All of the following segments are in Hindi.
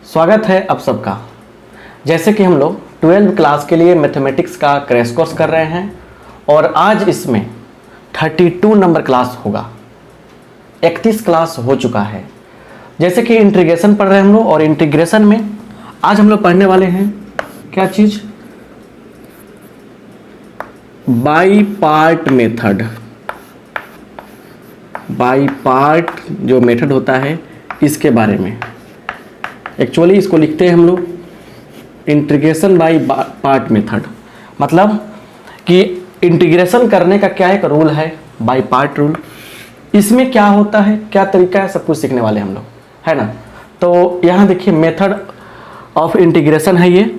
स्वागत है आप सबका। जैसे कि हम लोग 12वीं क्लास के लिए मैथमेटिक्स का क्रैश कोर्स कर रहे हैं और आज इसमें 32 नंबर क्लास होगा। 31 क्लास हो चुका है। जैसे कि इंटीग्रेशन पढ़ रहे हैं हम लोग और इंटीग्रेशन में आज हम लोग पढ़ने वाले हैं क्या चीज़, by part method. By part जो मेथड होता है इसके बारे में। एक्चुअली इसको लिखते हैं हम लोग इंटीग्रेशन बाई पार्ट मेथड, मतलब कि इंटीग्रेशन करने का क्या एक रूल है, बाई पार्ट रूल। इसमें क्या होता है, क्या तरीका है, सब कुछ सीखने वाले हम लोग, है ना। तो यहाँ देखिए मेथड ऑफ इंटीग्रेशन है ये।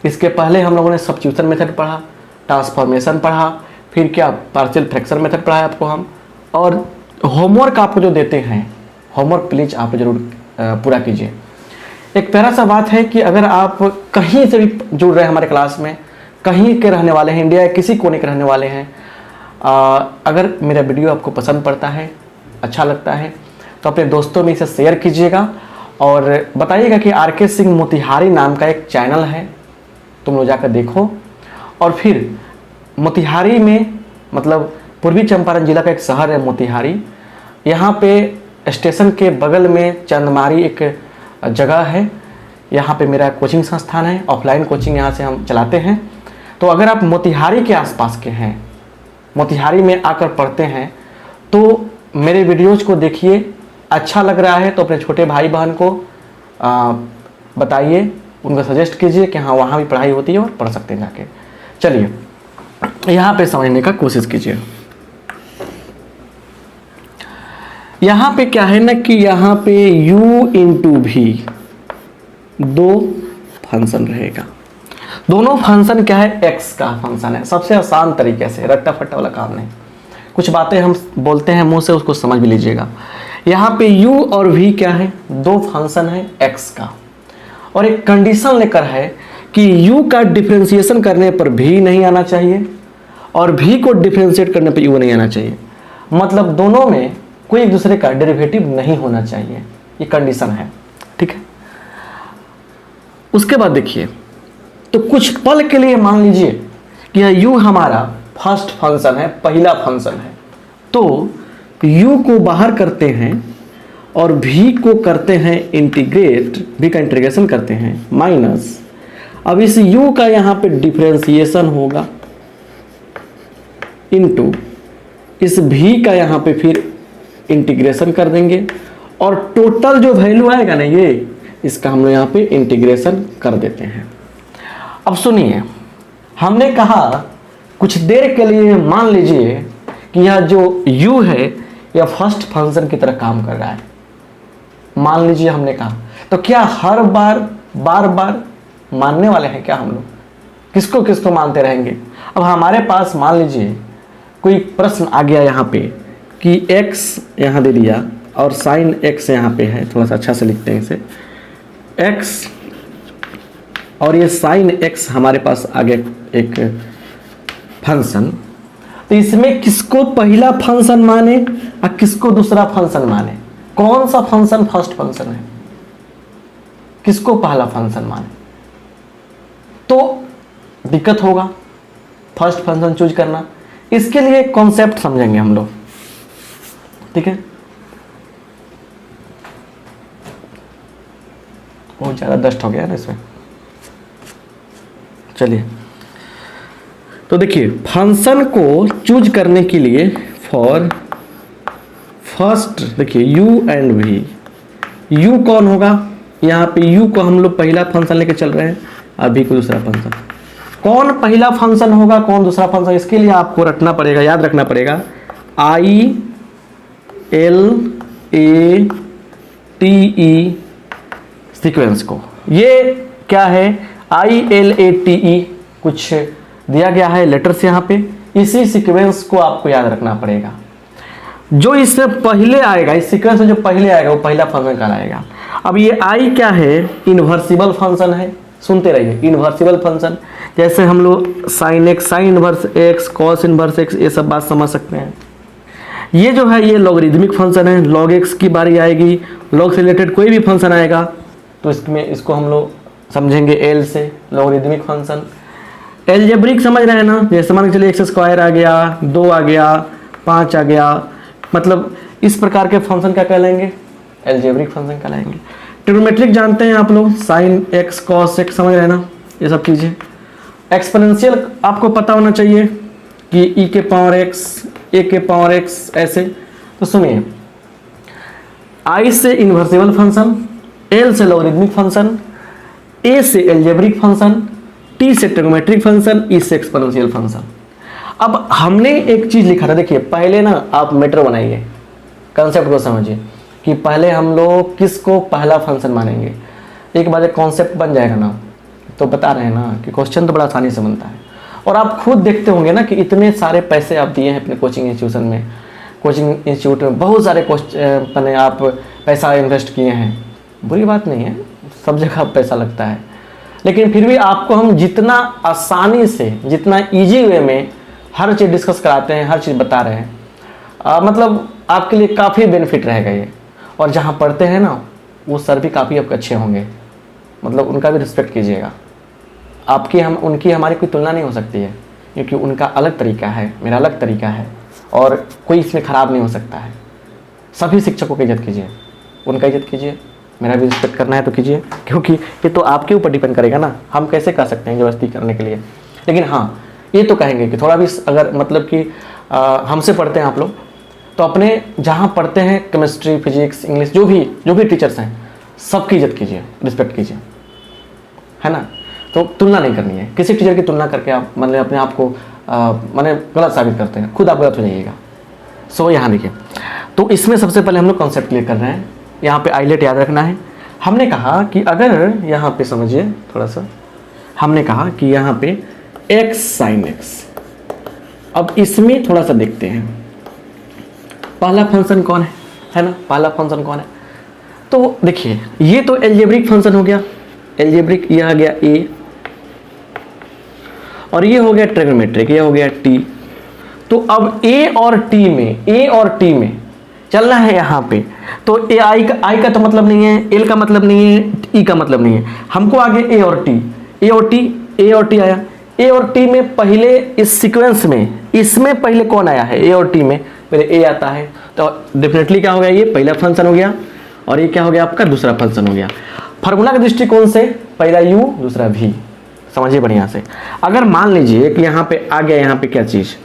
इसके पहले हम लोगों ने सब्स्टिट्यूशन मेथड पढ़ा, ट्रांसफॉर्मेशन पढ़ा, फिर क्या पार्शियल फ्रैक्शन मेथड पढ़ा है आपको हम। और होमवर्क आपको जो देते हैं, होमवर्क प्लीज़ आप ज़रूर पूरा कीजिए। एक प्यारा सा बात है कि अगर आप कहीं से भी जुड़ रहे हैं हमारे क्लास में, कहीं के रहने वाले हैं, इंडिया या किसी कोने के रहने वाले हैं, अगर मेरा वीडियो आपको पसंद पड़ता है, अच्छा लगता है, तो अपने दोस्तों में इसे शेयर कीजिएगा और बताइएगा कि आर.के. सिंह मोतिहारी नाम का एक चैनल है, तुम लोग जाकर देखो। और फिर मोतिहारी में, मतलब पूर्वी चंपारण जिला का एक शहर है मोतिहारी, यहाँ पे स्टेशन के बगल में चंदमारी एक जगह है। यहाँ पे मेरा कोचिंग संस्थान है, ऑफलाइन कोचिंग यहाँ से हम चलाते हैं। तो अगर आप मोतिहारी के आसपास के हैं, मोतिहारी में आकर पढ़ते हैं, तो मेरे वीडियोज़ को देखिए। अच्छा लग रहा है तो अपने छोटे भाई बहन को बताइए, उनको सजेस्ट कीजिए कि हाँ वहाँ भी पढ़ाई होती है और पढ़ सकते हैं जाके। चलिए यहाँ पे समझने का कोशिश कीजिए। यहाँ पे क्या है ना कि यहाँ पे u इंटू भी दो फंक्शन रहेगा। दोनों फंक्शन क्या है, x का फंक्शन है। सबसे आसान तरीके से, रट्टा फट्टा वाला काम नहीं, कुछ बातें हम बोलते हैं मुंह से, उसको समझ भी लीजिएगा। यहाँ पे u और v क्या है, दो फंक्शन है x का, और एक कंडीशन लेकर है कि u का डिफ्रेंशिएशन करने पर v नहीं आना चाहिए और v को डिफ्रेंशिएट करने पर u नहीं आना चाहिए। मतलब दोनों में कोई एक दूसरे का डेरिवेटिव नहीं होना चाहिए, ये कंडीशन है, ठीक है। उसके बाद देखिए, तो कुछ पल के लिए मान लीजिए कि यह u हमारा फर्स्ट फंक्शन है, पहला फंक्शन है। तो u को बाहर करते हैं और v को करते हैं इंटीग्रेट, v का इंटीग्रेशन करते हैं माइनस। अब इस u का यहाँ पे डिफरेंशिएशन होगा इनटू इस v का यहाँ पे फिर इंटीग्रेशन कर देंगे और टोटल जो वैल्यू आएगा ना, ये इसका हम लोग यहाँ पे इंटीग्रेशन कर देते हैं। अब सुनिए, हमने कहा कुछ देर के लिए मान लीजिए कि यह जो u है यह फर्स्ट फंक्शन की तरह काम कर रहा है। मान लीजिए हमने कहा, तो क्या हर बार बार बार मानने वाले हैं क्या हम लोग? किसको किसको मानते रहेंगे? अब हमारे पास मान लीजिए कोई प्रश्न आ गया यहाँ पे कि x यहाँ दे दिया और साइन x यहाँ पे है, थोड़ा सा अच्छा से लिखते हैं इसे, x और ये साइन x हमारे पास आ गया एक फंक्शन। तो इसमें किसको पहला फंक्शन माने और किसको दूसरा फंक्शन माने? कौन सा फंक्शन फर्स्ट फंक्शन है, किसको पहला फंक्शन माने? तो दिक्कत होगा फर्स्ट फंक्शन चूज करना। इसके लिए कॉन्सेप्ट समझेंगे हम लोग, ठीक है। बहुत ज़्यादा डस्ट हो गया ना इसमें। चलिए, तो देखिए फंक्शन को चूज करने के लिए फॉर फर्स्ट, देखिए u एंड v। u कौन होगा, यहाँ पे u को हम लोग पहला फंक्शन लेके चल रहे हैं, अभी को दूसरा फंक्शन। कौन पहला फंक्शन होगा, कौन दूसरा फंक्शन, इसके लिए आपको रखना पड़ेगा, याद रखना पड़ेगा i l a t e sequence को। ये क्या है, i l a t e कुछ दिया गया है लेटर्स यहाँ पे। इसी सीक्वेंस को आपको याद रखना पड़ेगा। जो इससे पहले आएगा, इस सीक्वेंस में जो पहले आएगा वो पहला फंक्शन कहलाएगा। अब ये i क्या है, इन्वर्सिबल फंक्शन है। सुनते रहिए, इन्वर्सिबल फंक्शन। जैसे हम लोग sine x, sine inverse x, cos inverse x, ये सब बात समझ सकते हैं। ये जो है ये लॉगरिदमिक फंक्शन है। लॉग x की बारी आएगी, लॉग से रिलेटेड कोई भी फंक्शन आएगा तो इसमें इसको हम लोग समझेंगे एल से, लॉगरिदमिक फंक्शन। एलजेब्रिक समझ रहे हैं ना, जैसे मान के चलिए एक्स स्क्वायर आ गया, 2 आ गया, 5 आ गया, मतलब इस प्रकार के फंक्शन क्या कहलाएंगे, एलजेब्रिक फंक्शन कहलाएंगे। ट्रिग्नोमेट्रिक जानते हैं आप लोग, साइन एक्स कॉस एक्स, समझ रहे हैं ना ये सब चीज़ें। एक्सपोनेंशियल आपको पता होना चाहिए कि ई के पावर एक्स, ए के पावर एक्स, ऐसे। तो सुनिए, आई से इन्वर्सिबल फंक्शन, एल से लॉगरिदमिक फंक्शन, ए से एलजेब्रिक फंक्शन, टी से ट्रिग्नोमेट्रिक फंक्शन, ई से एक्सपोनेंशियल फंक्शन। अब हमने एक चीज़ लिखा था, देखिए पहले ना आप मैटर बनाइए, कंसेप्ट को समझिए कि पहले हम लोग किसको पहला फंक्शन मानेंगे। एक बार कॉन्सेप्ट बन जाएगा ना, तो बता रहे हैं ना कि क्वेश्चन तो बड़ा आसानी से बनता है। और आप खुद देखते होंगे ना कि इतने सारे पैसे आप दिए हैं अपने कोचिंग इंस्टीट्यूशन में, कोचिंग इंस्टीट्यूट में बहुत सारे क्वेश्चन आप पैसा इन्वेस्ट किए हैं, बुरी बात नहीं है, सब जगह पैसा लगता है, लेकिन फिर भी आपको हम जितना आसानी से, जितना इजी वे में हर चीज़ डिस्कस कराते हैं, हर चीज़ बता रहे हैं, मतलब आपके लिए काफ़ी बेनिफिट रहेगा ये। और जहाँ पढ़ते हैं ना वो सर भी काफ़ी आपके अच्छे होंगे, मतलब उनका भी रिस्पेक्ट कीजिएगा। आपकी उनकी हमारी कोई तुलना नहीं हो सकती है, क्योंकि उनका अलग तरीका है, मेरा अलग तरीका है, और कोई इसमें ख़राब नहीं हो सकता है। सभी शिक्षकों की इज्जत कीजिए, उनका इज्जत कीजिए, मेरा भी रिस्पेक्ट करना है तो कीजिए, क्योंकि ये तो आपके ऊपर डिपेंड करेगा ना, हम कैसे कर सकते हैं ज़बरदस्ती करने के लिए। लेकिन हाँ, ये तो कहेंगे कि थोड़ा भी अगर मतलब कि हमसे पढ़ते हैं आप लोग, तो अपने जहाँ पढ़ते हैं केमिस्ट्री, फिजिक्स, इंग्लिश, जो भी टीचर्स हैं, सबकी इज्जत कीजिए, रिस्पेक्ट कीजिए, है ना। तो तुलना नहीं करनी है, किसी टीचर की तुलना करके आप मतलब अपने आप को माने गलत साबित करते हैं, खुद आप गलत हो जाइएगा। सो यहाँ देखिए, तो इसमें सबसे पहले हम लोग कॉन्सेप्ट क्लियर कर रहे हैं। यहाँ पे आइलेट याद रखना है। हमने कहा कि अगर यहाँ पे समझिए थोड़ा सा, हमने कहा कि यहाँ पे x sin x, अब इसमें थोड़ा सा देखते हैं पहला फंक्शन कौन है ना, पहला फंक्शन कौन है। तो देखिए ये तो एलजेब्रिक फंक्शन हो गया, एलजेब्रिक, ये आ गया a, और ये हो गया ट्रिग्नोमेट्रिक, ये हो गया t। तो अब a और t में चलना है यहाँ पे, तो ए आई का तो मतलब नहीं है, एल का मतलब नहीं है, ई का मतलब नहीं है, हमको आगे ए और टी आया। ए और टी में पहले इस सीक्वेंस में, इसमें पहले कौन आया है, ए और टी में पहले ए आता है, तो डेफिनेटली क्या हो गया, ये पहला फंक्शन हो गया, और ये क्या हो गया आपका दूसरा फंक्शन हो गया। फार्मूला के दृष्टिकोण से पहला यू दूसरा भी, समझिए बढ़िया से। अगर मान लीजिए कि यहाँ पे आ गया, यहाँ पे क्या चीज़,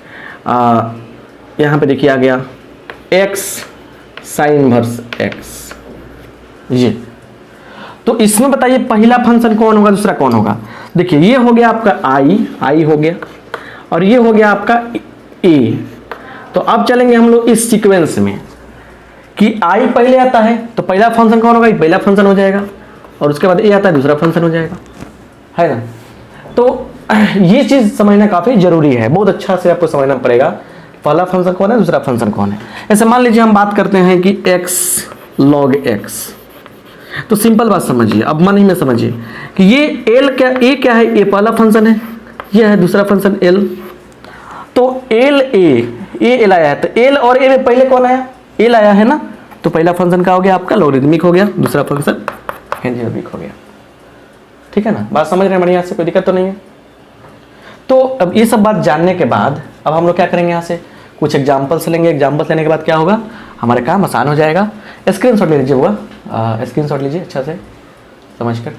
यहाँ पे देखिए आ गया एक्स साइन इनवर्स एक्स, ये तो इसमें बताइए पहला फंक्शन कौन होगा, दूसरा कौन होगा। देखिए ये हो गया आपका आई हो गया, और ये हो गया आपका ए। तो अब चलेंगे हम लोग इस सीक्वेंस में कि आई पहले आता है तो पहला फंक्शन कौन होगा, पहला फंक्शन हो जाएगा, और उसके बाद ए आता है दूसरा फंक्शन हो जाएगा, है ना। तो ये चीज़ समझना काफ़ी जरूरी है, बहुत अच्छा से आपको समझना पड़ेगा पहला फंक्शन कौन है, दूसरा फंक्शन कौन है। ऐसे मान लीजिए हम बात करते हैं कि x log x, तो सिंपल बात समझिए, अब मन ही में समझिए कि ये l क्या, a क्या है, ये पहला फंक्शन है, ये है दूसरा फंक्शन l। तो l आया है, तो l और a में पहले कौन आया, l आया है ना, तो पहला फंक्शन का हो गया आपका लॉगरिदमिक हो गया, दूसरा फंक्शन एलजेब्रिक हो गया, ठीक है ना। बात समझ रहे हैं बढ़िया से, कोई दिक्कत तो नहीं है। तो अब ये सब बात जानने के बाद अब हम लोग क्या करेंगे, यहाँ से कुछ एग्जाम्पल्स लेंगे, एग्जाम्पल्स लेने के बाद क्या होगा, हमारा काम आसान हो जाएगा। स्क्रीनशॉट ले लीजिए, हुआ स्क्रीनशॉट लीजिए अच्छा से समझकर,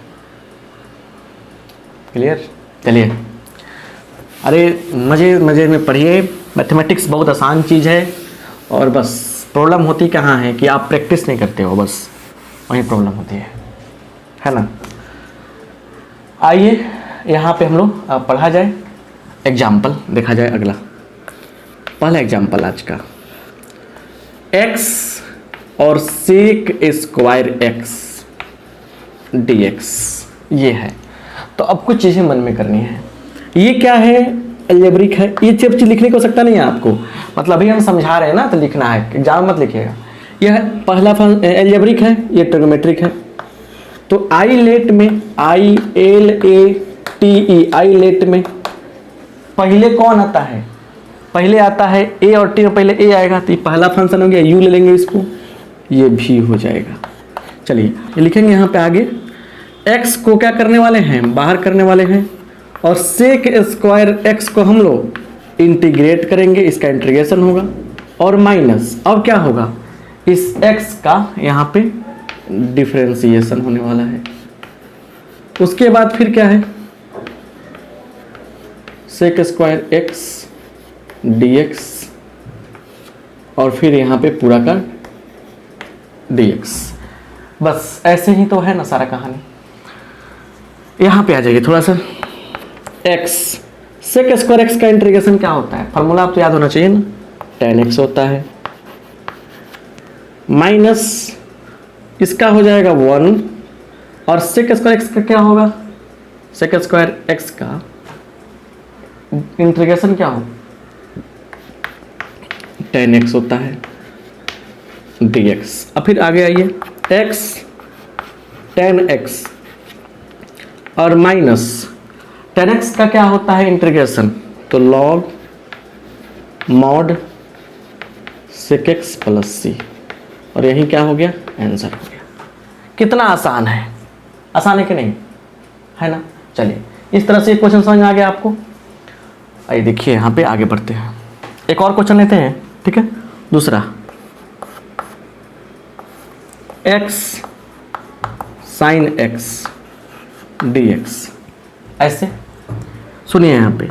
क्लियर। चलिए, अरे मज़े में पढ़िए, मैथमेटिक्स बहुत आसान चीज़ है, और बस प्रॉब्लम होती कहाँ है कि आप प्रैक्टिस नहीं करते हो, बस वही प्रॉब्लम होती है ना। आइए यहाँ पे हम लोग पढ़ा जाए, एग्जाम्पल देखा जाए। अगला पहला एग्जाम्पल आज का, x और sec स्क्वायर x dx ये है। तो अब कुछ चीज़ें मन में करनी है। ये क्या है, एल्जेब्रिक है, ये सब चीज़ लिखने को सकता नहीं है आपको, मतलब अभी हम समझा रहे हैं ना, तो लिखना है, एग्जाम मत लिखिएगा। यह पहला एल्जेब्रिक है, ये ट्रिग्नोमेट्रिक है। तो आई लेट में, ILATE, आई लेट में पहले कौन आता है, पहले आता है ए, और टी में पहले ए आएगा, तो ये पहला फंक्शन हो गया, यू ले लेंगे इसको, ये भी हो जाएगा। चलिए ये लिखेंगे यहाँ पे आगे x को क्या करने वाले हैं, बाहर करने वाले हैं, और सेक स्क्वायर x को हम लोग इंटीग्रेट करेंगे, इसका इंटीग्रेशन होगा, और माइनस अब क्या होगा, इस x का यहाँ पे डिफरेंशिएशन होने वाला है। उसके बाद फिर क्या है, सेक स्क्वायर x dx, और फिर यहाँ पे पूरा का dx। बस ऐसे ही तो है ना सारा कहानी। यहाँ पे आ जाइए थोड़ा सा, x सेक स्क्वायर x का इंटीग्रेशन क्या होता है, फॉर्मूला आप तो याद होना चाहिए ना, tan x होता है, माइनस इसका हो जाएगा 1, और सेक स्क्वायर x का क्या होगा, सेक स्क्वायर x का इंटीग्रेशन क्या हो, tan x होता है dx। अब फिर आगे आइए, x tan x और माइनस tan x का क्या होता है इंटीग्रेशन, तो log mod sec x plus c, और यही क्या हो गया, आंसर हो गया। कितना आसान है, आसान है कि नहीं, है ना। चलिए इस तरह से क्वेश्चन समझ में आ गया आपको। आइए देखिए यहाँ पे आगे बढ़ते हैं, एक और क्वेश्चन लेते हैं, ठीक है। दूसरा, x sin x dx, ऐसे सुनिए यहाँ पे,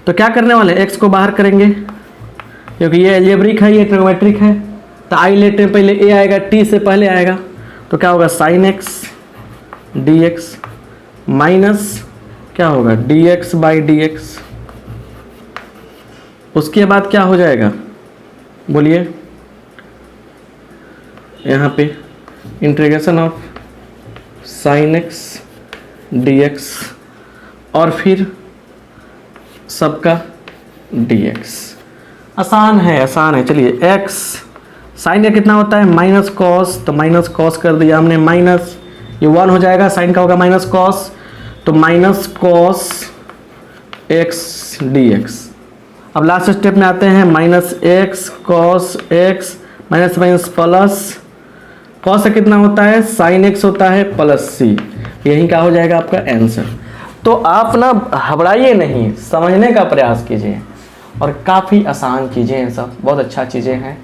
तो क्या करने वाले, x को बाहर करेंगे क्योंकि ये एल्जेब्रिक है, ये ट्रिग्नोमेट्रिक है, तो आई लेते हैं, पहले a आएगा, t से पहले आएगा, तो क्या होगा sin x dx माइनस क्या होगा dx बाई dx। उसके बाद क्या हो जाएगा, बोलिए, यहाँ पे integration of sin x dx, और फिर सबका dx। आसान है, आसान है। चलिए x साइन का कितना होता है, माइनस कॉस, तो माइनस कॉस कर दिया हमने, माइनस ये 1 हो जाएगा, साइन का होगा माइनस कॉस, तो माइनस कॉस x dx। अब लास्ट स्टेप में आते हैं, minus x cos x minus minus plus, cos से कितना होता है, साइन एक्स होता है प्लस सी, यही क्या हो जाएगा आपका आंसर। तो आप ना घबराइए नहीं, समझने का प्रयास कीजिए, और काफ़ी आसान चीज़ें हैं सब, बहुत अच्छा चीज़ें हैं,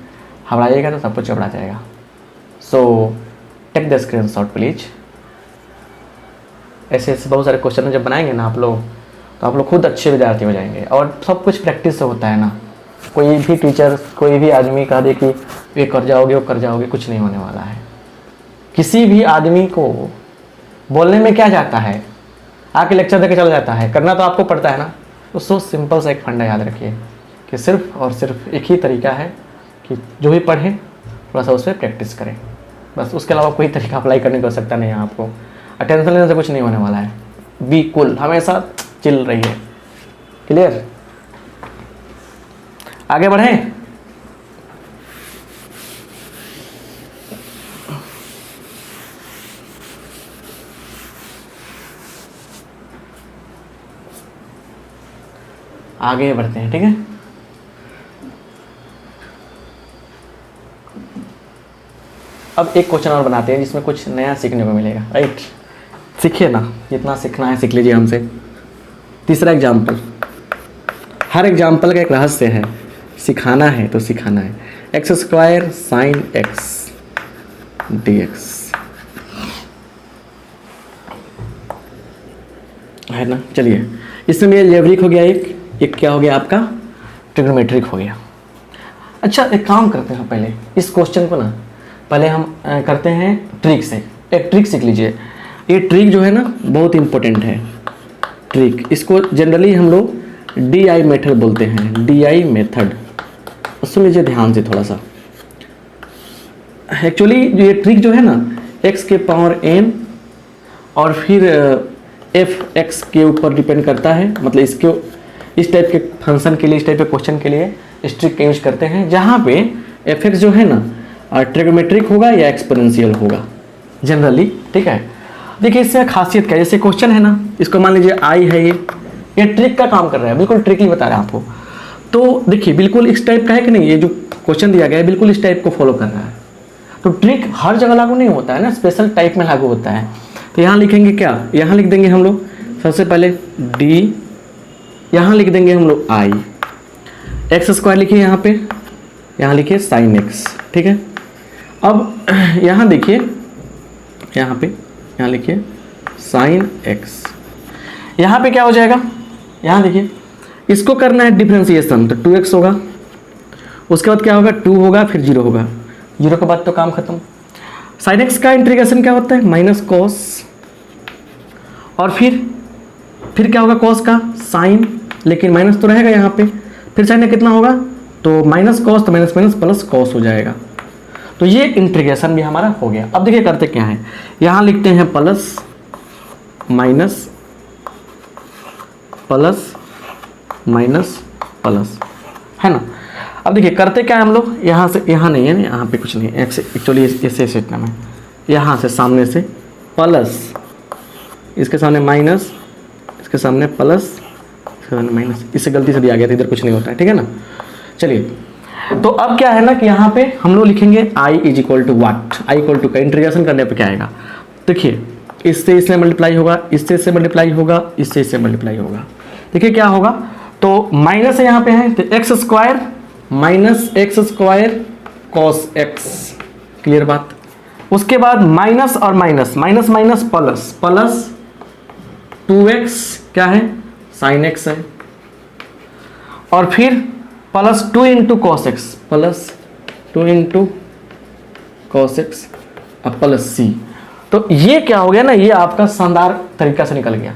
घबराइएगा तो सब कुछ घबरा जाएगा। So take the screenshot please. ऐसे ऐसे बहुत सारे क्वेश्चन जब बनाएंगे ना आप लोग, तो आप लोग खुद अच्छे विद्यार्थी हो जाएंगे, और सब कुछ प्रैक्टिस से होता है ना। कोई भी टीचर, कोई भी आदमी कह दे कि ये कर जाओगे वो कर जाओगे, कुछ नहीं होने वाला है। किसी भी आदमी को बोलने में क्या जाता है, आके लेक्चर देके चला जाता है, करना तो आपको पड़ता है ना। तो सो सिंपल सा एक फंडा याद रखिए कि सिर्फ और सिर्फ एक ही तरीका है कि जो भी पढ़ें थोड़ा सा उस पर प्रैक्टिस करें, बस। उसके अलावा कोई तरीका अप्लाई करने को सकता नहीं है आपको। टेंशन लेने से कुछ नहीं होने वाला है। बी कूल, हमेशा चिल रही है। क्लियर, आगे बढ़ें। आगे बढ़ते हैं, ठीक है। अब एक क्वेश्चन और बनाते हैं जिसमें कुछ नया सीखने को मिलेगा, राइट। सीखिए ना, जितना सीखना है सीख लीजिए हमसे। तीसरा एग्जाम्पल, हर एग्जाम्पल का एक रहस्य है, सिखाना है तो सिखाना है। X square sine x dx है ना। चलिए, इसमें मेरा एल्जेब्रिक हो गया, एक क्या हो गया आपका, ट्रिग्नोमेट्रिक हो गया। अच्छा, एक काम करते हैं, पहले इस क्वेश्चन को ना पहले हम करते हैं ट्रिक से। एक ट्रिक सीख लीजिए। ये ट्रिक जो है ना बहुत इंपॉर्टेंट है। ट्रिक, इसको जनरली हम लोग DI मेथड बोलते हैं, DI मेथड। सुन लीजिए ध्यान से थोड़ा सा। एक्चुअली ये ट्रिक जो है ना, x के पावर n और फिर f(x) के ऊपर डिपेंड करता है। मतलब इसके इस टाइप के फंक्शन के लिए, इस टाइप के क्वेश्चन के लिए इस ट्रिक का यूज करते हैं, जहाँ पे f(x) जो है ना ट्रिग्नोमेट्रिक होगा या एक्सपोनेंशियल होगा जनरली, ठीक है। देखिए इससे खासियत क्या है, जैसे क्वेश्चन है ना, इसको मान लीजिए i है, ये ट्रिक का काम कर रहा है, बिल्कुल ट्रिकली बता रहा है आपको। तो देखिए बिल्कुल इस टाइप का है कि नहीं, ये जो क्वेश्चन दिया गया है बिल्कुल इस टाइप को फॉलो कर रहा है। तो ट्रिक हर जगह लागू नहीं होता है ना, स्पेशल टाइप में लागू होता है। तो यहाँ लिखेंगे क्या, यहाँ लिख देंगे हम लोग सबसे पहले डी, यहाँ लिख देंगे हम लोग आई, एक्स स्क्वायर लिखिए यहाँ पे, यहाँ लिखिए साइन एक्स, ठीक है। अब यहाँ देखिए, यहाँ पे यहाँ लिखिए साइन एक्स, यहाँ पे क्या हो जाएगा, यहाँ देखिए इसको करना है डिफ्रेंसिएशन, तो 2x होगा, उसके बाद क्या होगा 2 होगा, फिर 0 होगा, 0 के बाद तो काम खत्म। साइन एक्स का इंटीग्रेशन क्या होता है, माइनस कॉस, और फिर क्या होगा कॉस का साइन, लेकिन माइनस तो रहेगा यहाँ पे, फिर साइन का कितना होगा, तो माइनस कॉस, तो माइनस माइनस प्लस कॉस हो जाएगा। तो ये इंटीग्रेशन भी हमारा हो गया। अब देखिए करते क्या है, यहाँ लिखते हैं plus minus plus minus plus, है ना। अब देखिए करते क्या है हम लोग, यहाँ से, यहाँ नहीं है, यहाँ पे कुछ नहीं है, एक्चुअली ऐसे सिस्टम है, यहाँ से सामने से प्लस, इसके सामने माइनस, इसके सामने प्लस, इसके सामने माइनस, इससे गलती से दिया गया था, इधर कुछ नहीं होता है, ठीक है ना। चलिए तो अब क्या है ना कि यहाँ पे हम लोग लिखेंगे i is equal to what, I equal to का इंटीग्रेशन करने पे क्या आएगा, देखिए इससे इससे मल्टीप्लाई होगा, इससे इससे मल्टीप्लाई होगा, इससे इससे मल्टीप्लाई होगा, देखिए क्या होगा, तो माइनस यहाँ पे है तो x square minus x square cos x, clear बात। उसके बाद माइनस और minus, minus minus plus, plus 2x क्या है साइन एक्स है, और फिर plus 2 into cos x, plus 2 into cos x अब प्लस सी। तो ये क्या हो गया ना, ये आपका शानदार तरीका से निकल गया।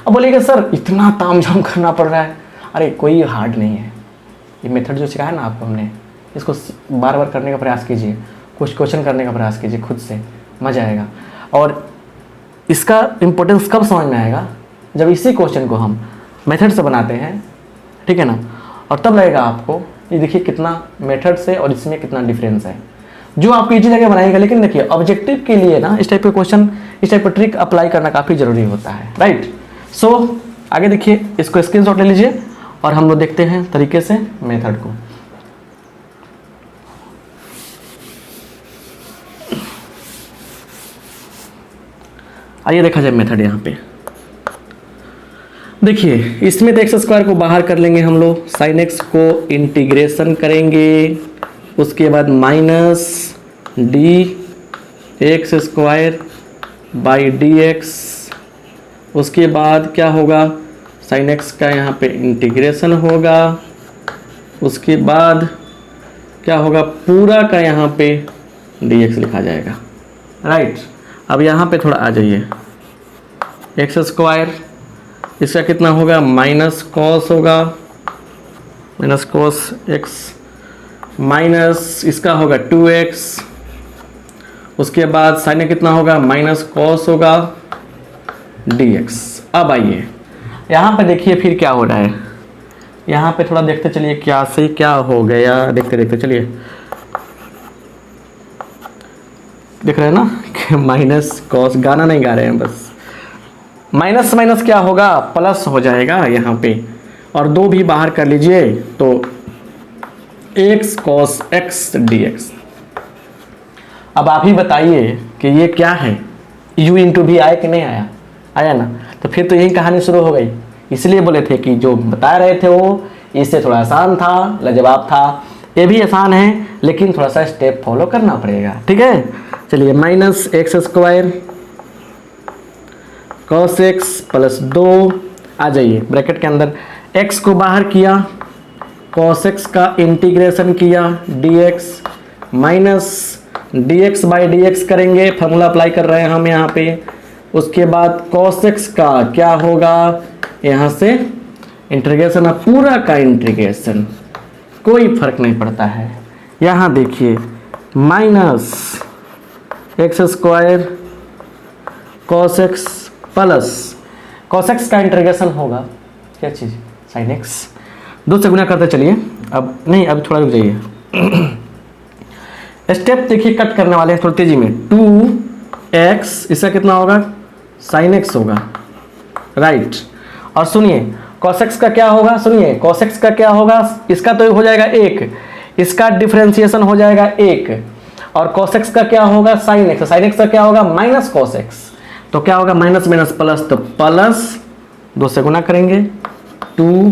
अब बोलिएगा सर इतना तामझाम करना पड़ रहा है, अरे कोई हार्ड नहीं है, ये मेथड जो सिखाया ना आपको हमने, इसको बार बार करने का प्रयास कीजिए, कुछ क्वेश्चन करने का प्रयास कीजिए खुद से, मज़ा आएगा। और इसका इम्पोर्टेंस कब समझ में आएगा, जब इसी क्वेश्चन को हम मेथड से बनाते हैं, ठीक है ना, और तब लगेगा आपको ये देखिए कितना मेथड से और इसमें कितना डिफरेंस है, जो आपको इजी लगे बनाएगा। लेकिन देखिए ऑब्जेक्टिव के लिए ना इस टाइप के क्वेश्चन, इस टाइप का ट्रिक अप्लाई करना काफ़ी ज़रूरी होता है, राइट। सो आगे देखिए, इसको स्क्रीनशॉट ले लीजिए और हम लोग देखते हैं तरीके से मेथड को। आइए देखा जाए मेथड। यहाँ पे देखिए इसमें तो एक्स स्क्वायर को बाहर कर लेंगे हम लोग, साइन एक्स को इंटीग्रेशन करेंगे, उसके बाद minus D x square by D x, उसके बाद क्या होगा साइन एक्स का यहाँ पे इंटीग्रेशन होगा, उसके बाद क्या होगा पूरा का यहाँ पे डी एक्स लिखा जाएगा, राइट। अब यहाँ पे थोड़ा आ जाइए, एक्स स्क्वायर इसका कितना होगा माइनस कॉस होगा, माइनस कॉस एक्स, माइनस इसका होगा 2x, उसके बाद साइन में कितना होगा माइनस कॉस होगा dx। अब आइए यहाँ पे देखिए फिर क्या हो रहा है, यहाँ पे थोड़ा देखते चलिए क्या से क्या हो गया, देखते देखते चलिए, देख रहे हैं ना कि माइनस कॉस, गाना नहीं गा रहे हैं बस, माइनस माइनस क्या होगा प्लस हो जाएगा यहाँ पे, और 2 भी बाहर कर लीजिए तो x cos x dx। अब आप ही बताइए कि ये क्या है, u इंटू भी आया कि नहीं आया, आया ना। तो फिर तो यही कहानी शुरू हो गई, इसलिए बोले थे कि जो बता रहे थे वो इससे थोड़ा आसान था, लाजवाब था, ये भी आसान है लेकिन थोड़ा सा स्टेप फॉलो करना पड़ेगा, ठीक है। चलिए minus x square cos x plus 2, आ जाइए ब्रैकेट के अंदर, x को बाहर किया, cos x का इंटीग्रेशन किया dx, minus dx by dx करेंगे, फार्मूला अप्लाई कर रहे हैं हम यहाँ पे। उसके बाद cos x का क्या होगा, यहाँ से इंटीग्रेशन, पूरा का इंटीग्रेशन, कोई फर्क नहीं पड़ता है। यहाँ देखिए minus x square cos x plus cos x का इंटीग्रेशन होगा क्या चीज़ sin x, 2 से गुना करते चलिए। अब नहीं, अब थोड़ा रुक जाइए, स्टेप देखिए कट करने वाले हैं थोड़ी तेजी में। 2x इसका कितना होगा sin x होगा, राइट। और सुनिए cos x का क्या होगा, सुनिए cos x का क्या होगा, इसका तो हो जाएगा 1, इसका डिफरेंशिएशन हो जाएगा 1, और cos x का क्या होगा sin x, sin x का क्या होगा माइनस cos x, तो क्या होगा, माइनस माइनस प्लस, तो प्लस 2 से गुना करेंगे 2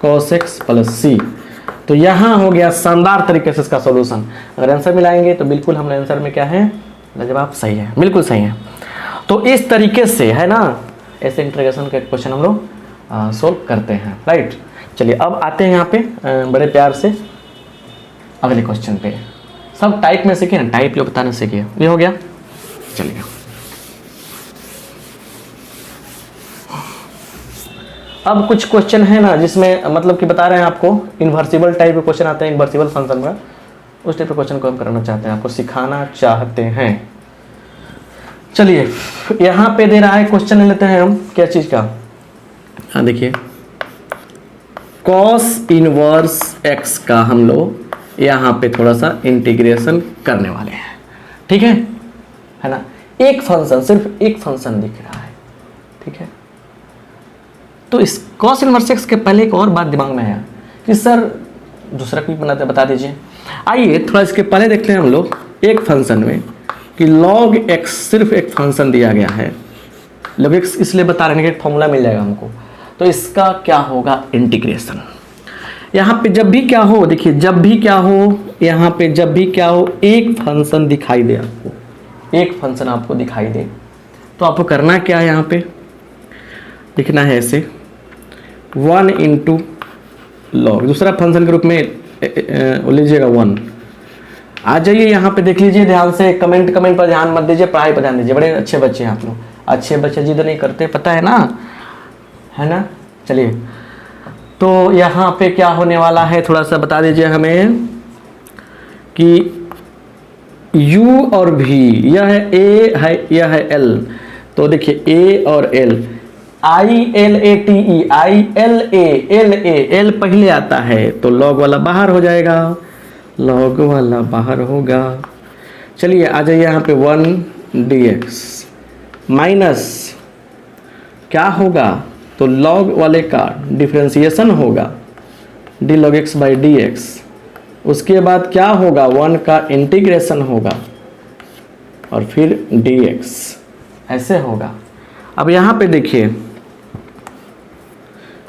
cos x प्लस सी। तो यहाँ हो गया शानदार तरीके से इसका सॉल्यूशन। अगर आंसर मिलाएंगे तो बिल्कुल हमारे आंसर में क्या है, जवाब सही है, बिल्कुल सही है। तो इस तरीके से है ना, ऐसे इंटीग्रेशन के क्वेश्चन हम लोग सोल्व करते हैं, राइट। चलिए अब आते हैं यहाँ पे बड़े प्यार से अगले क्वेश्चन पे। सब टाइप में सीखे ना, टाइप जो बताने सीखे, ये हो गया। चलिए अब कुछ क्वेश्चन है ना जिसमें मतलब कि बता रहे हैं आपको इन्वर्सिबल टाइप के क्वेश्चन आते हैं, इन्वर्सिबल फंक्शन का, उस टाइप के क्वेश्चन को हम करना चाहते हैं, आपको सिखाना चाहते हैं। चलिए यहाँ पे दे रहा है क्वेश्चन, ले लेते हैं हम क्या चीज का। हाँ देखिए, कॉस इनवर्स एक्स का हम लोग यहाँ पे थोड़ा सा इंटीग्रेशन करने वाले हैं, ठीक है ना। एक फंक्शन, सिर्फ एक फंक्शन दिख रहा है, ठीक है। तो इस कॉस इनवर्स एक्स के पहले एक और बात दिमाग में है कि सर दूसरा क्यों बनाते बता दीजिए। आइए थोड़ा इसके पहले देखते हैं हम लोग एक फंक्शन में कि log x, सिर्फ एक फंक्शन दिया गया है, log x इसलिए बता रहे हैं कि एक फॉर्मूला मिल जाएगा हमको। तो इसका क्या होगा इंटीग्रेशन। यहाँ पे जब भी क्या हो, देखिए जब भी क्या हो, यहाँ पे जब भी क्या हो, एक फंक्शन दिखाई दे आपको, एक फंक्शन आपको दिखाई दे, तो आपको करना क्या है, यहाँ पे लिखना है ऐसे 1 इंटू लॉग, दूसरा फंक्शन के रूप में लीजिएगा 1। आ जाइए यहाँ पे देख लीजिए ध्यान से, कमेंट पर ध्यान मत दीजिए, पढ़ाई पर ध्यान दीजिए। बड़े अच्छे बच्चे हैं आप लोग, अच्छे बच्चे जिद नहीं करते, पता है ना, है ना। चलिए तो यहाँ पे क्या होने वाला है थोड़ा सा बता दीजिए हमें कि u और v, यह है a है, यह है l। तो देखिए a और l, ILATE, l पहले आता है तो लॉग वाला बाहर हो जाएगा, लॉग वाला बाहर होगा। चलिए आ जाइए यहाँ पे 1 dx माइनस क्या होगा, तो लॉग वाले का डिफरेंशिएशन होगा d log x by dx। उसके बाद क्या होगा, 1 का इंटीग्रेशन होगा और फिर dx, ऐसे होगा। अब यहाँ पे देखिए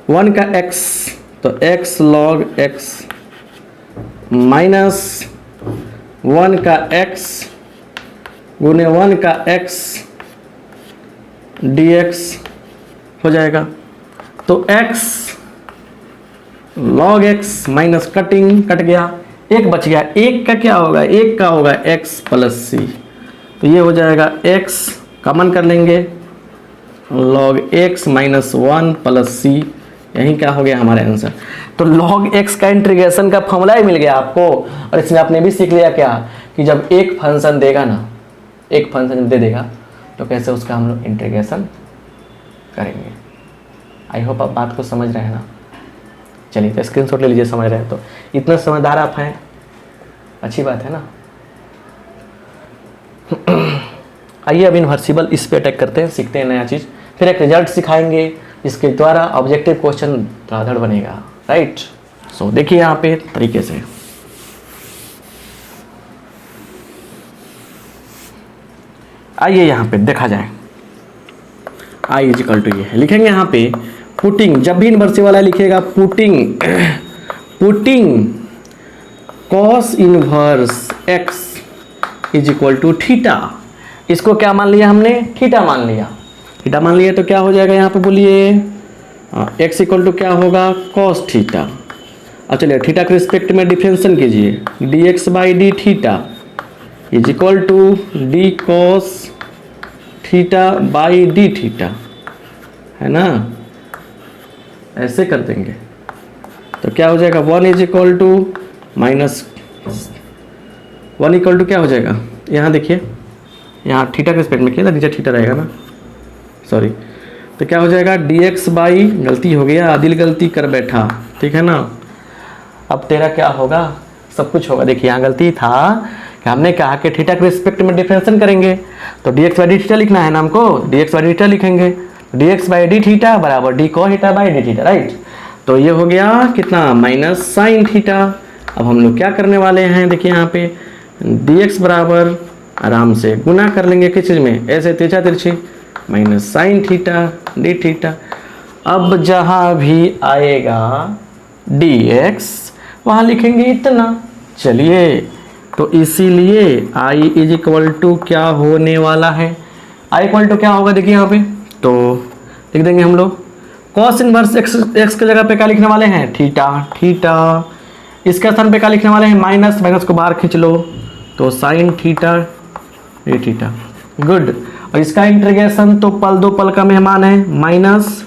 1 का x, तो x log x माइनस 1 का x गुने 1 का x dx हो जाएगा। तो x log x minus cutting cut गया, एक बच गया, एक का क्या होगा, एक का होगा x प्लस सी। तो ये हो जाएगा x कॉमन कर लेंगे, log x minus 1 plus C, यही क्या हो गया हमारा आंसर। तो log x का इंटीग्रेशन का फॉर्मूला ही मिल गया आपको। और इसमें आपने भी सीख लिया क्या कि जब एक फंक्शन देगा ना, एक फंक्शन दे देगा तो कैसे उसका हम लोग इंटीग्रेशन करेंगे। आई होप आप बात को समझ रहे हैं ना। चलिए तो स्क्रीनशॉट ले लीजिए समझ रहे हैं तो, इतना समझदार आप हैं, अच्छी बात है ना। आइए अब इन्वर्सिबल इस पे अटैक करते हैं, सीखते हैं नया चीज़, फिर एक रिजल्ट सिखाएंगे जिसके द्वारा ऑब्जेक्टिव क्वेश्चन धड़ाधड़ बनेगा, राइट। सो देखिए यहाँ पे तरीके से आइए यहाँ पे देखा जाए, आई इज इक्वल टू ये है, लिखेंगे यहाँ पे पुटिंग, जब भी इन्वर्सिबल वाला लिखिएगा putting cos inverse x is equal to theta. इसको क्या मान लिया हमने, थीटा मान लिया, थीटा मान लिया तो क्या हो जाएगा यहाँ पे बोलिए, एक्स इक्वल टू क्या होगा, कॉस थीटा। अब चलिए थीटा के रिस्पेक्ट में डिफरेंशिएशन कीजिए, d x by d theta is equal to d cos theta by d theta, है ना, ऐसे कर देंगे तो क्या हो जाएगा 1 is equal to minus 1 equal to क्या हो जाएगा, यहाँ देखिए, यहाँ थीटा के रिस्पेक्ट में किया था, नीचे थीटा रहेगा ना, सॉरी। तो क्या हो जाएगा dx बाई, गलती हो गया, आदिल गलती कर बैठा, ठीक है ना। अब तेरा क्या होगा, सब कुछ होगा। देखिए यहाँ गलती था कि हमने कहा कि थीटा के रिस्पेक्ट में डिफरेंशिएशन करेंगे तो dx बाई डी थीटा लिखना है ना हमको, dx बाई डी थीटा लिखेंगे, dx बाई डी थीटा बराबर D cos theta by d theta, right. तो ये हो गया कितना, माइनस साइन थीटा। अब हम लोग क्या करने वाले हैं, देखिए यहाँ पे dx बराबर आराम से गुना कर लेंगे किस चीज़ में, ऐसे तिरछा तिरछी minus sine theta D theta. अब जहाँ भी आएगा dx वहाँ लिखेंगे इतना। चलिए, तो इसीलिए i इज इक्वल टू क्या होने वाला है, i इक्वल टू क्या होगा देखिए यहाँ पे, तो लिख देंगे हम लोग कॉस इनवर्स x की जगह पे क्या लिखने वाले हैं, थीटा थीटा। इसके स्थान पे क्या लिखने वाले हैं, माइनस, माइनस को बाहर खींच लो तो साइन थीटा ये थीटा। गुड। और इसका इंटीग्रेशन तो पल दो पल का मेहमान है, माइनस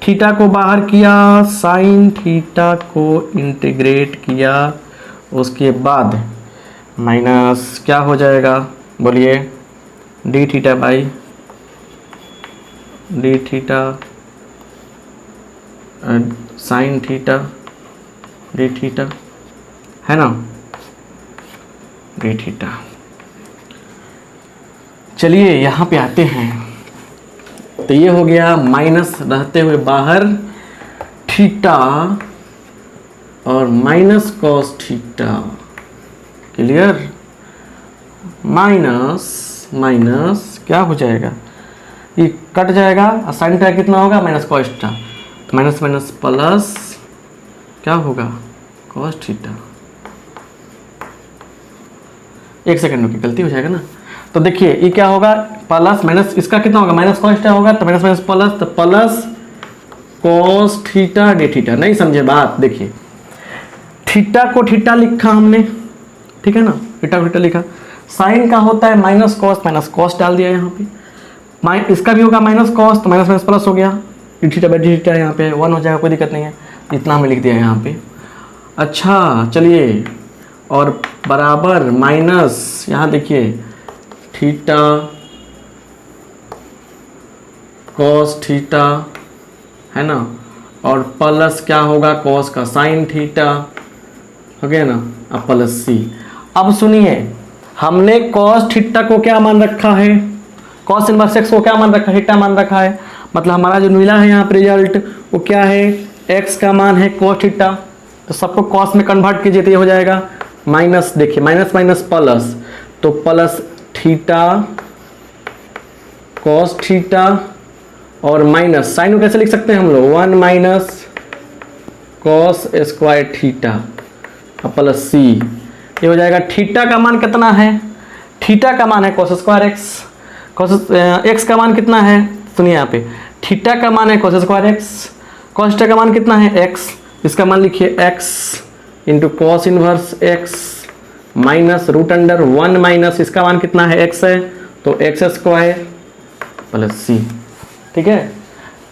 थीटा को बाहर किया, साइन थीटा को इंटीग्रेट किया, उसके बाद माइनस क्या हो जाएगा बोलिए, D theta by d theta sine theta D theta, है ना, डी थीटा। चलिए यहाँ पे आते हैं, तो ये हो गया माइनस रहते हुए बाहर थीटा और minus cos theta, clear. Minus minus क्या हो जाएगा, ये कट जाएगा और साइन थीटा कितना होगा, माइनस कॉस थीटा, तो माइनस माइनस प्लस क्या होगा, कॉस थीटा। एक सेकंड की गलती हो जाएगा ना, तो देखिए ये क्या होगा, प्लस माइनस इसका कितना होगा, माइनस कॉस थीटा होगा, तो माइनस माइनस प्लस, तो plus cos theta D theta. नहीं समझे बात, देखिए थीटा को थीटा लिखा हमने, ठीक है ना, थीटा को थीटा लिखा। साइन का होता है माइनस कॉस डाल दिया यहाँ पे, इसका भी होगा माइनस कॉस, तो माइनस माइनस प्लस हो गया, D theta by d theta यहाँ पे 1 हो जाएगा, कोई दिक्कत नहीं है, इतना हमें लिख दिया यहाँ पे। अच्छा चलिए, और बराबर माइनस यहाँ देखिए थीटा कॉस थीटा, है ना, और प्लस क्या होगा कॉस का साइन थीटा, हो गया ना, अब प्लस सी। अब सुनिए, हमने कॉस थीटा को क्या मान रखा है, कॉस इनवर्स एक्स को क्या मान रखा है, थीटा मान रखा है। मतलब हमारा जो मिला है यहाँ पे रिजल्ट वो क्या है, एक्स का मान है कॉस थीटा, तो सबको कॉस में कन्वर्ट कीजिए तो ये हो जाएगा माइनस, देखिए माइनस माइनस प्लस, तो प्लस थीटा कॉस थीटा और माइनस साइन को कैसे लिख सकते हैं हम लोग, 1 minus cos square theta plus C, ये हो जाएगा। थीटा का मान कितना है, थीटा का मान है cos square x, cos x का मान कितना है, सुनिए यहाँ पे थीटा का मान है cos square x, cos theta का मान कितना है एक्स, इसका मान लिखिए x into cos inverse x minus root under 1 minus इसका मान कितना है एक्स है, तो एक्स स्क्वायर प्लस सी, ठीक है।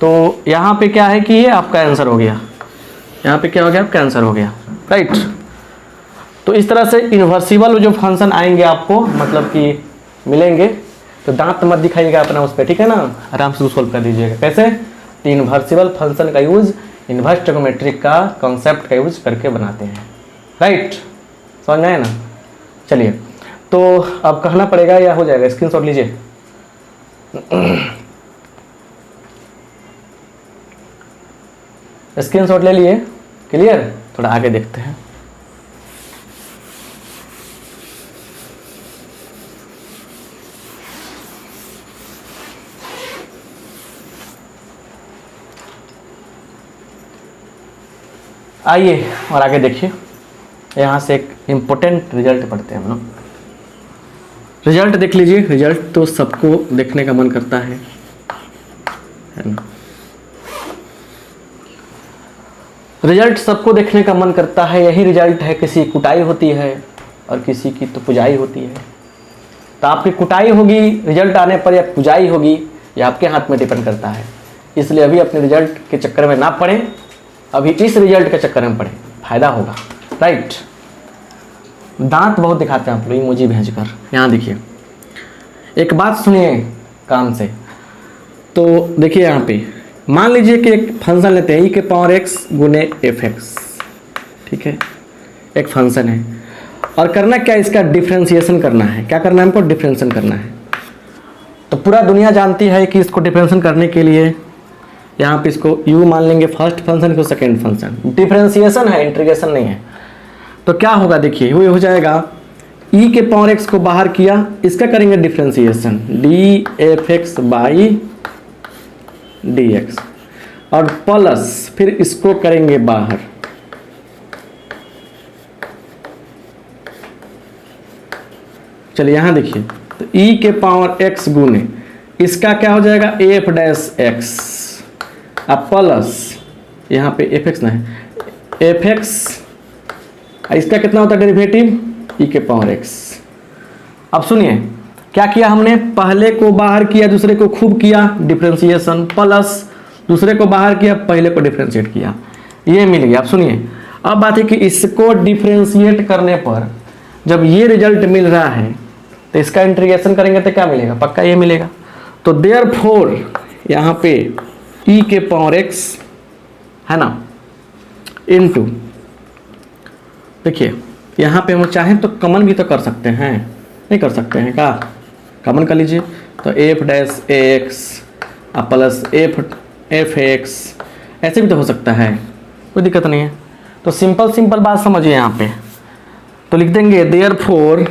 तो यहाँ पे क्या है कि ये आपका आंसर हो गया, यहाँ पे क्या हो गया, आपका आंसर हो गया, राइट। तो इस तरह से इन्वर्सिबल जो फंक्शन आएंगे आपको, मतलब कि मिलेंगे, तो दांत मत दिखाइएगा अपना उस पर, ठीक है ना, आराम से सोल्व कर दीजिएगा। कैसे, तो इन्वर्सिबल फंक्शन का यूज इन्वर्स ट्रिग्नोमेट्रिक का कॉन्सेप्ट का यूज करके बनाते हैं, राइट, समझ में आया ना। चलिए, तो अब कहना पड़ेगा या हो जाएगा, स्क्रीनशॉट लीजिए। स्क्रीनशॉट ले लिए, क्लियर। थोड़ा आगे देखते हैं। आइए और आगे देखिए, यहाँ से एक इम्पोर्टेंट रिजल्ट पढ़ते हैं हम लोग। रिजल्ट देख लीजिए, रिजल्ट तो सबको देखने का मन करता है ना, रिजल्ट सबको देखने का मन करता है। यही रिजल्ट है, किसी की कुटाई होती है और किसी की तो पुजाई होती है। तो आपकी कुटाई होगी रिजल्ट आने पर या पुजाई होगी, यह आपके हाथ में डिपेंड करता है। इसलिए अभी अपने रिजल्ट के चक्कर में ना पड़े, अभी इस रिजल्ट के चक्कर में पड़े, फायदा होगा, राइट। दांत बहुत दिखाते हैं आप लोग इमोजी भेजकर। यहाँ देखिए, एक बात सुनिए काम से। तो देखिए यहाँ पे मान लीजिए कि एक फंक्शन लेते हैं, ई के पावर एक्स गुने एफ एक्स, ठीक है, एक फंक्शन है, और करना क्या, इसका डिफ्रेंशिएशन करना है। क्या करना है हमको, डिफ्रेंशिएशन करना है। तो पूरा दुनिया जानती है कि इसको डिफ्रेंशिएशन करने के लिए यहाँ पे इसको u मान लेंगे फर्स्ट फंक्शन को, सेकेंड फंक्शन। डिफ्रेंशिएशन है, इंटीग्रेशन नहीं है। तो क्या होगा देखिए, वो हो जाएगा ई के पावर एक्स को बाहर किया, इसका करेंगे differentiation D F x by D x, और प्लस फिर इसको करेंगे बाहर। चलिए यहां देखिए, तो ई के पावर एक्स गुने इसका क्या हो जाएगा एफ डैश एक्स, अब प्लस यहाँ पे एफ एक्स ना है एफ एक्स, इसका कितना होता है डेरिवेटिव ई के पावर एक्स। अब सुनिए क्या किया हमने, पहले को बाहर किया दूसरे को खूब किया डिफरेंशिएशन, प्लस दूसरे को बाहर किया पहले को डिफरेंशिएट किया, ये मिल गया। अब सुनिए, अब बात है कि इसको डिफरेंशिएट करने पर जब ये रिजल्ट मिल रहा है तो इसका इंटीग्रेशन करेंगे तो क्या मिलेगा, पक्का ये मिलेगा। तो देयरफॉर यहाँ पे ई के पावर एक्स है ना इनटू, देखिए यहाँ पे हम चाहें तो कमन भी तो कर सकते हैं, नहीं कर सकते हैं क्या, कमन कर लीजिए। तो F dash x plus F x, ऐसे भी तो हो सकता है, कोई दिक्कत नहीं है। तो सिंपल बात समझिए यहाँ पे, तो लिख देंगे देयरफॉर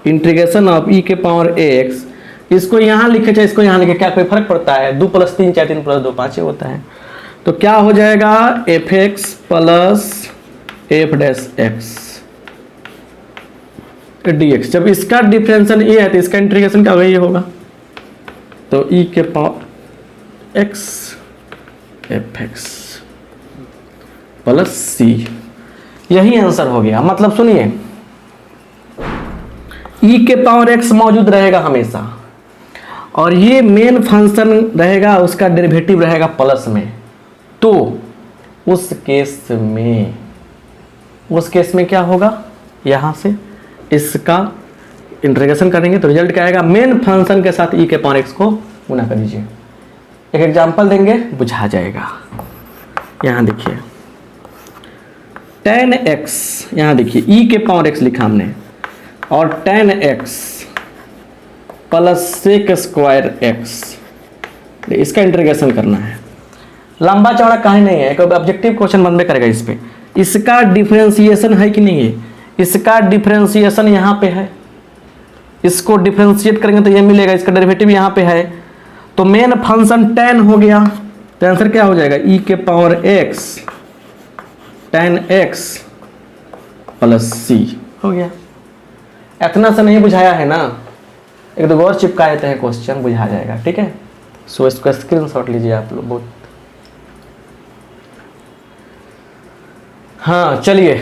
इंटीग्रेशन ऑफ ई के पावर एक्स, इसको यहाँ लिखे चाहे इसको यहाँ लिखे, क्या कोई फर्क पड़ता है, 2 + 3 4 3 + 2 5 होता है। तो क्या हो जाएगा F x plus F dash x D x. जब इसका डिफरेंशियल ये है तो इसका इंटीग्रेशन क्या होगा, ये होगा। तो ई के power x f x plus C, यही आंसर हो गया। मतलब सुनिए ई के पावर एक्स मौजूद रहेगा हमेशा, और ये मेन फंक्शन रहेगा, उसका डेरिवेटिव रहेगा प्लस में। तो उस केस में क्या होगा, यहाँ से इसका इंटीग्रेशन करेंगे तो रिजल्ट क्या आएगा, मेन फंक्शन के साथ ई के पावर एक्स को गुना कर दीजिए। एक एग्जांपल देंगे बुझा जाएगा। यहाँ देखिए tan x, यहाँ देखिए ई के पावर एक्स लिखा हमने, और tan x plus sec square x, इसका इंटीग्रेशन करना है। लंबा चौड़ा कहीं नहीं है, एक ऑब्जेक्टिव क्वेश्चन बनबे करेगा इस पे। इसका डिफरेंशिएशन है कि नहीं है, इसका डिफरेंशिएशन यहाँ पे है, इसको डिफरेंशिएट करेंगे तो ये मिलेगा, इसका डेरिवेटिव यहाँ पे है। तो मेन फंक्शन tan हो गया, तो आंसर क्या हो जाएगा ई के power x tan x plus C हो गया। इतना से नहीं बुझाया है ना, एक दो और चिपका देते हैं क्वेश्चन, बुझा जाएगा। ठीक है, सो इसका स्क्रीनशॉट लीजिए आप लोग। बहुत हाँ, चलिए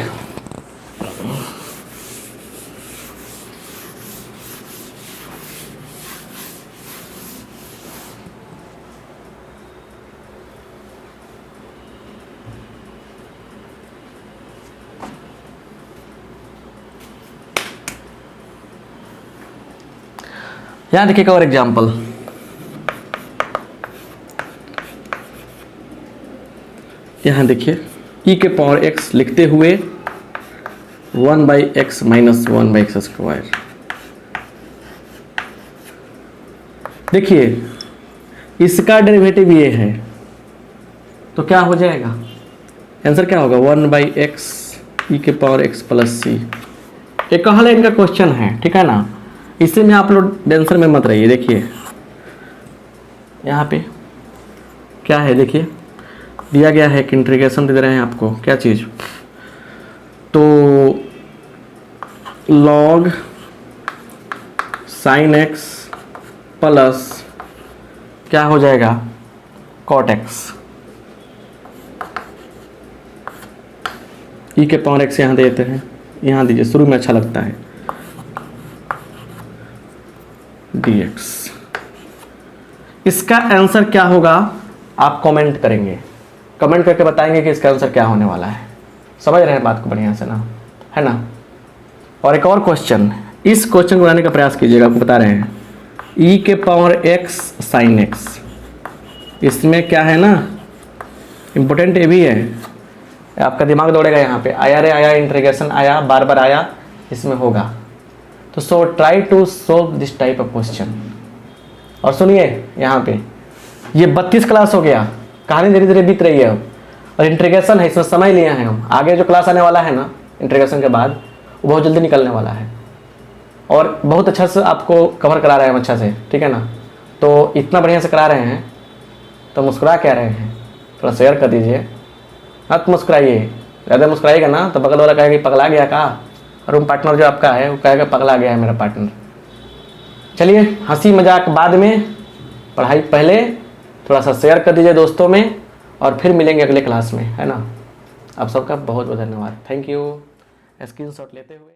यहाँ देखिएगा और एग्जाम्पल। यहाँ देखिए ई के पावर एक्स लिखते हुए 1/x - 1/x स्क्वायर। देखिए इसका डेरिवेटिव ये है, तो क्या हो जाएगा, आंसर क्या होगा 1/x ई के पावर x प्लस सी। एक कहा लाइन का क्वेश्चन है, ठीक है ना, इससे में आप लोग टेंशन में मत रहिए। देखिए यहाँ पे क्या है, देखिए दिया गया है कि इंटीग्रेशन दे रहे हैं आपको, क्या चीज़, तो log sin x प्लस क्या हो जाएगा cot x, ई के पावर x यहाँ देते हैं, यहाँ दीजिए, शुरू में अच्छा लगता है dx। इसका आंसर क्या होगा आप कमेंट करेंगे, कमेंट करके बताएंगे कि इसका आंसर क्या होने वाला है। समझ रहे हैं बात को बढ़िया से ना, है ना। और एक और क्वेश्चन, इस क्वेश्चन को बनाने का प्रयास कीजिएगा, आपको बता रहे हैं ई के पावर x sin x, इसमें क्या है ना, इम्पोर्टेंट ये भी है, आपका दिमाग दौड़ेगा यहाँ पे, आया रे आया, इंटीग्रेशन आया, बार बार आया, इसमें होगा। तो so try to solve this type of question. और सुनिए यहाँ पे ये 32 क्लास हो गया, कहानी धीरे धीरे बीत रही है अब, और इंटीग्रेशन है, इसमें समय लिया है हम, आगे जो क्लास आने वाला है ना इंटीग्रेशन के बाद वो बहुत जल्दी निकलने वाला है। और बहुत अच्छा से आपको कवर करा रहे हैं अच्छा से, ठीक है ना। तो इतना बढ़िया से करा रहे हैं तो मुस्कुरा क्या रहे हैं, थोड़ा शेयर कर दीजिए, मत मुस्कुराइए। ज़्यादा मुस्कुराइएगा ना तो बगल वाला कहेगा कि पगला गया का, रूम पार्टनर जो आपका है वो कहेगा पगला गया है मेरा पार्टनर। चलिए हंसी मजाक बाद में, पढ़ाई पहले। थोड़ा सा शेयर कर दीजिए दोस्तों में, और फिर मिलेंगे अगले क्लास में, है ना। आप सबका बहुत बहुत धन्यवाद, थैंक यू। स्क्रीनशॉट लेते हुए